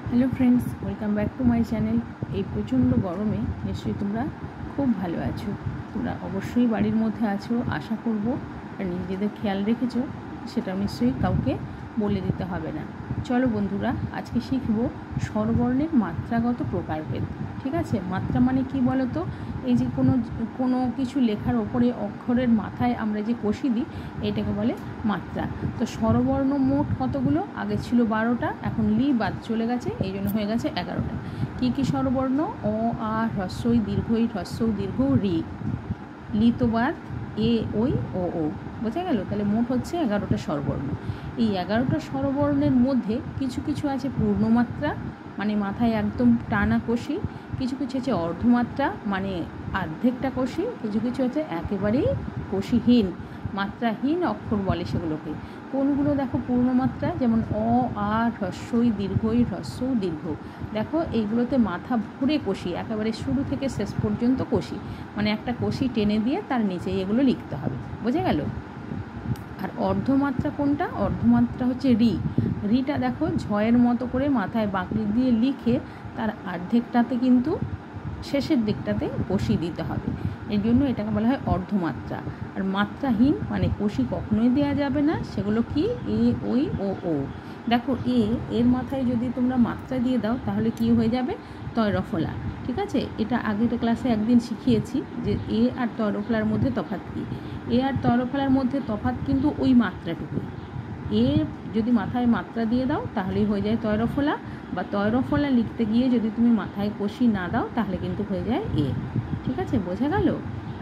Hello friends, welcome back to my channel. এই প্রচণ্ড গরমে নিশ্চয়ই তোমরা খুব ভালো আছো। তোমরা অবশ্যই বাড়ির মধ্যে আছো আশা করব, আর নিজেদের খেয়াল রেখেছো সেটা নিশ্চয়ই কাউকে বলে দিতে হবে না। চলো বন্ধুরা, আজকে শিখব স্বরবর্ণের মাত্রাগত প্রকারভেদ। ঠিক আছে, মাত্রা মানে কি বলো তো? এই যে কোনো কিছু লেখার ওপরে অক্ষরের মাথায় আমরা যে কষি দিই এটাকে বলে মাত্রা। তো স্বরবর্ণ মোট কতগুলো? আগে ছিল 12টা, এখন লি বাদ চলে গেছে, এই জন্য হয়ে গেছে 11টা। কী কী স্বরবর্ণ? অ, আ, হ্রস্বই, দীর্ঘই, হ্রস্বই, দীর্ঘ, রি, লি তো বাদ, এ, ওই, ও। বোঝা গেল? তাহলে মোট হচ্ছে 11টা স্বরবর্ণ। এই 11টা স্বরবর্ণের মধ্যে কিছু কিছু আছে পূর্ণমাত্রা, মানে মাথায় একদম টানা কষি। কিছু কিছু আছে অর্ধমাত্রা, মানে অর্ধেকটা কষি। কিছু কিছু আছে একেবারেই কষিহীন, মাত্রাহীন অক্ষর বলে সেগুলোকে। কোনগুলো দেখো পূর্ণমাত্রা, যেমন অ, আ, হ্রস্বই, দীর্ঘই, হ্রস্ব, দীর্ঘ। দেখো এইগুলোতে মাথা ভরে কষি, একেবারে শুরু থেকে শেষ পর্যন্ত কষি, মানে একটা কষি টেনে দিয়ে তার নিচেই এগুলো লিখতে হবে। বোঝা গেল? আর অর্ধমাত্রা কোনটা? অর্ধমাত্রা হচ্ছে রি। রিটা দেখো ঝয়ের মতো করে মাথায় বাঁকড়ি দিয়ে লিখে তার অর্ধেকটাতে কিন্তু শেষের দিকটাতে কষি দিতে হবে, এর জন্য এটাকে বলা হয় অর্ধমাত্রা। আর মাত্রাহীন মানে কষি কখনোই দেওয়া যাবে না, সেগুলো কি? এ, ওই, ও। দেখো এর মাথায় যদি তোমরা মাত্রা দিয়ে দাও তাহলে কি হয়ে যাবে? তয়রফলা। ঠিক আছে, এটা আগের ক্লাসে একদিন শিখিয়েছি যে এ আর তয়রফলার মধ্যে তফাৎ কী। এ আর তয়রফলার মধ্যে তফাৎ কিন্তু ওই মাত্রাটুকু। এ যদি মাথায় মাত্রা দিয়ে দাও তাহলেই হয়ে যায় তয়রফলা, বা তয়রফলা লিখতে গিয়ে যদি তুমি মাথায় কষি না দাও তাহলে কিন্তু হয়ে যায় এ। ঠিক আছে, বোঝা গেল?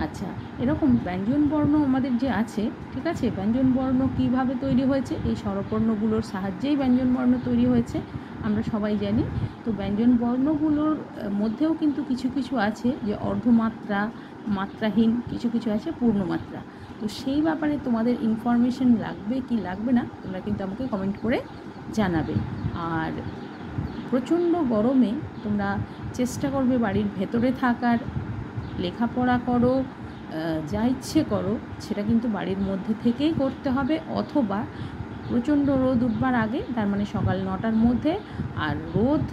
আচ্ছা, এরকম ব্যঞ্জনবর্ণ আমাদের যে আছে, ঠিক আছে, ব্যঞ্জনবর্ণ কীভাবে তৈরি হয়েছে? এই স্বরবর্ণগুলোর সাহায্যেই ব্যঞ্জনবর্ণ তৈরি হয়েছে, আমরা সবাই জানি। তো ব্যঞ্জনবর্ণগুলোর মধ্যেও কিন্তু কিছু কিছু আছে যে অর্ধমাত্রা, মাত্রাহীন, কিছু কিছু আছে পূর্ণমাত্রা। তো সেই ব্যাপারে তোমাদের ইনফরমেশন লাগবে কি লাগবে না তোমরা কিন্তু আমাকে কমেন্ট করে জানাবে। আর প্রচণ্ড গরমে তোমরা চেষ্টা করবে বাড়ির ভেতরে থাকার, লেখাপড়া করো, যা ইচ্ছে করো সেটা কিন্তু বাড়ির মধ্যে থেকেই করতে হবে, অথবা প্রচণ্ড রোদ উঠবার আগে, তার মানে সকাল 9টার মধ্যে, আর রোদ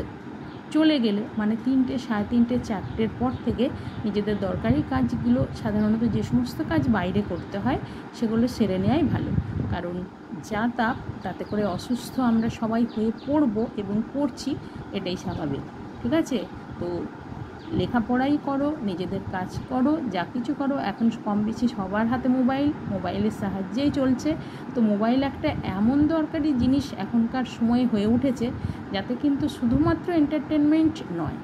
চলে গেলে মানে 3টে, 3:30, 4টের পর থেকে নিজেদের দরকারি কাজগুলো, সাধারণত যে সমস্ত কাজ বাইরে করতে হয় সেগুলো সেরে নেওয়াই ভালো। কারণ যা তাপ, তাতে করে অসুস্থ আমরা সবাই হয়ে পড়বো এবং পড়ছি, এটাই স্বাভাবিক। ঠিক আছে, তো লেখাপড়াই করো, নিজেদের কাজ করো, যা কিছু করো। এখন কম বেশি সবার হাতে মোবাইলের সাহায্যেই চলছে। তো মোবাইল একটা এমন দরকারি জিনিস এখনকার সময়ে হয়ে উঠেছে, যাতে কিন্তু শুধুমাত্র এন্টারটেনমেন্ট নয়।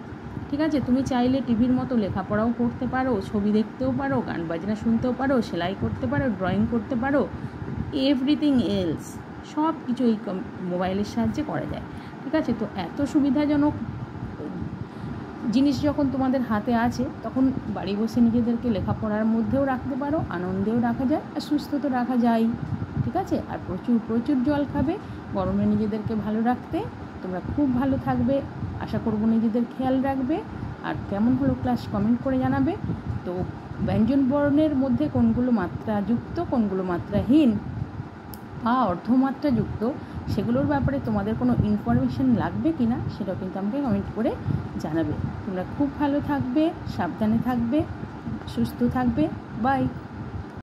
ঠিক আছে, তুমি চাইলে টিভির মতো লেখাপড়াও করতে পারো, ছবি দেখতেও পারো, গান বাজনা শুনতেও পারো, সেলাই করতে পারো, ড্রয়িং করতে পারো, এভরিথিং এলস, সব কিছু এই মোবাইলের সাহায্যে করা যায়। ঠিক আছে, তো এত সুবিধাজনক জিনিস যখন তোমাদের হাতে আছে, তখন বাড়ি বসে নিজেদেরকে লেখাপড়ার মধ্যেও রাখতে পারো, আনন্দেও রাখা যায়, আর সুস্থ তো রাখা যায়। ঠিক আছে, আর প্রচুর প্রচুর জল খাবে, গরমে নিজেদেরকে ভালো রাখতে। তোমরা খুব ভালো থাকবে, আশা করব নিজেদের খেয়াল রাখবে। আর কেমন হলো ক্লাস কমেন্ট করে জানাবে। তো ব্যঞ্জনবর্ণের মধ্যে কোনগুলো মাত্রাযুক্ত, কোনগুলো মাত্রাহীন বা অর্ধমাত্রাযুক্ত, সেগুলোর ব্যাপারে তোমাদের কোনো ইনফরমেশন লাগবে কি না সেটাও কিন্তু আমাকে কমেন্ট করে জানাবে। তোমরা খুব ভালো থাকবে, সাবধানে থাকবে, সুস্থ থাকবে। বাই।